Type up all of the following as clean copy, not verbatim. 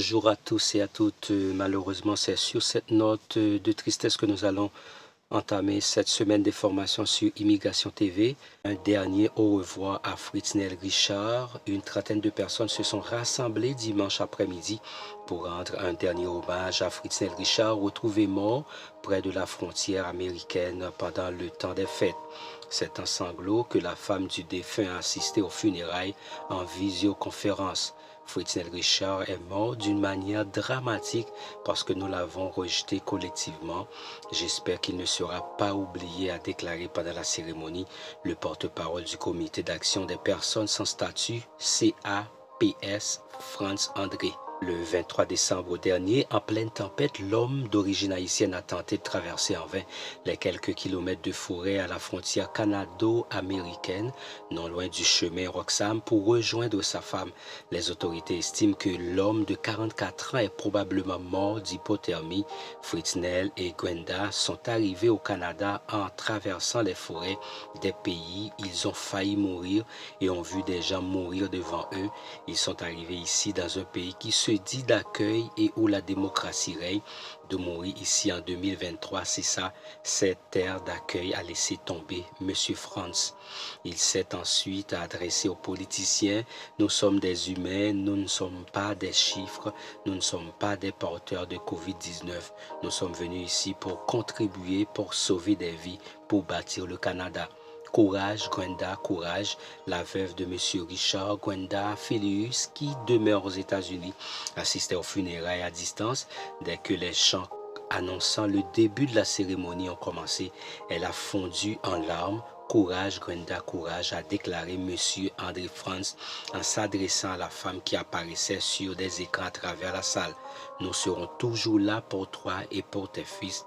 Bonjour à tous et à toutes. Malheureusement, c'est sur cette note de tristesse que nous allons entamer cette semaine des formations sur Immigration TV. Un dernier au revoir à Fritznel Richard. Une trentaine de personnes se sont rassemblées dimanche après-midi pour rendre un dernier hommage à Fritznel Richard, retrouvé mort près de la frontière américaine pendant le temps des fêtes. C'est en sanglots que la femme du défunt a assisté aux funérailles en visioconférence. Fritznel Richard est mort d'une manière dramatique parce que nous l'avons rejeté collectivement. J'espère qu'il ne sera pas oublié, a déclaré pendant la cérémonie le porte-parole du Comité d'action des personnes sans statut, CAPS, Franz André. Le 23 décembre dernier, en pleine tempête, l'homme d'origine haïtienne a tenté de traverser en vain les quelques kilomètres de forêt à la frontière canado-américaine, non loin du chemin Roxham, pour rejoindre sa femme. Les autorités estiment que l'homme de 44 ans est probablement mort d'hypothermie. Fritznel et Gwenda sont arrivés au Canada en traversant les forêts des pays. Ils ont failli mourir et ont vu des gens mourir devant eux. Ils sont arrivés ici dans un pays qui se dit d'accueil et où la démocratie règne. De mourir ici en 2023, c'est ça, cette terre d'accueil a laissé tomber Monsieur Franz. Il s'est ensuite adressé aux politiciens. Nous sommes des humains, nous ne sommes pas des chiffres, nous ne sommes pas des porteurs de COVID-19. Nous sommes venus ici pour contribuer, pour sauver des vies, pour bâtir le Canada. Courage, Gwenda, courage, la veuve de M. Richard, Gwenda Filius, qui demeure aux États-Unis, assistait aux funérailles à distance. Dès que les chants annonçant le début de la cérémonie ont commencé, elle a fondu en larmes. Courage, Gwenda, courage, a déclaré M. André Franz en s'adressant à la femme qui apparaissait sur des écrans à travers la salle. Nous serons toujours là pour toi et pour tes fils.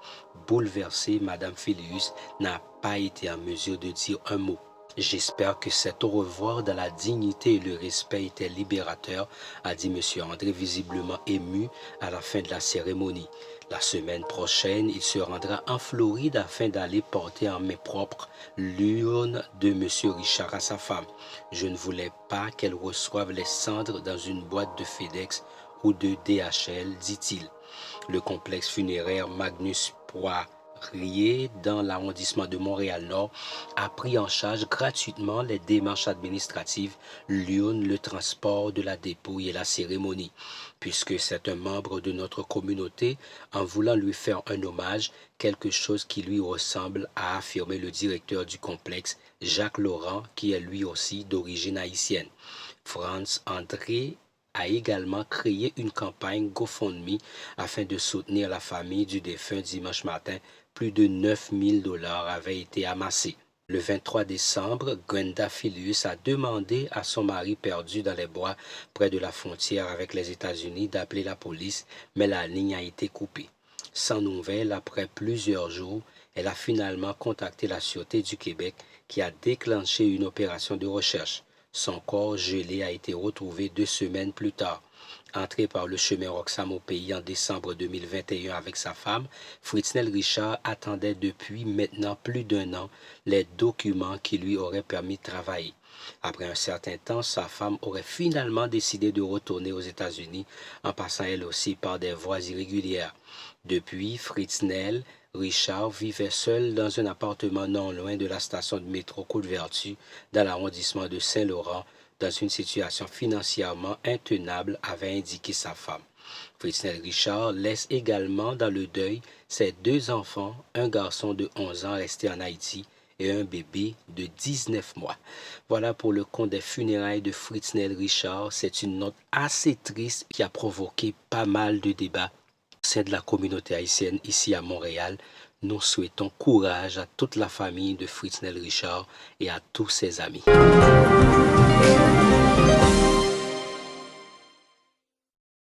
Bouleversée, Madame Filius n'a pas été en mesure de dire un mot. J'espère que cet au revoir dans la dignité et le respect était libérateur, a dit M. André, visiblement ému à la fin de la cérémonie. La semaine prochaine, il se rendra en Floride afin d'aller porter en main propre l'urne de M. Richard à sa femme. Je ne voulais pas qu'elle reçoive les cendres dans une boîte de FedEx ou de DHL, dit-il. Le complexe funéraire Magnus Poirier, dans l'arrondissement de Montréal-Nord, a pris en charge gratuitement les démarches administratives, l'urne, le transport de la dépouille et la cérémonie. Puisque c'est un membre de notre communauté, en voulant lui faire un hommage, quelque chose qui lui ressemble, a affirmé le directeur du complexe, Jacques Laurent, qui est lui aussi d'origine haïtienne. Franz André a également créé une campagne GoFundMe afin de soutenir la famille du défunt dimanche matin. Plus de 9 000 $ avaient été amassés. Le 23 décembre, Gwenda Filius a demandé à son mari perdu dans les bois près de la frontière avec les États-Unis d'appeler la police, mais la ligne a été coupée. Sans nouvelles, après plusieurs jours, elle a finalement contacté la Sûreté du Québec qui a déclenché une opération de recherche. Son corps gelé a été retrouvé 2 semaines plus tard. Entré par le chemin Roxham au pays en décembre 2021 avec sa femme, Fritznel Richard attendait depuis maintenant plus d'1 an les documents qui lui auraient permis de travailler. Après un certain temps, sa femme aurait finalement décidé de retourner aux États-Unis en passant elle aussi par des voies irrégulières. Depuis, Fritznel Richard vivait seul dans un appartement non loin de la station de métro Côte-Vertu, dans l'arrondissement de Saint-Laurent, dans une situation financièrement intenable, avait indiqué sa femme. Fritznel Richard laisse également dans le deuil ses 2 enfants, un garçon de 11 ans resté en Haïti et un bébé de 19 mois. Voilà pour le compte des funérailles de Fritznel Richard. C'est une note assez triste qui a provoqué pas mal de débats. C'est de la communauté haïtienne ici à Montréal. Nous souhaitons courage à toute la famille de Fritznel Richard et à tous ses amis.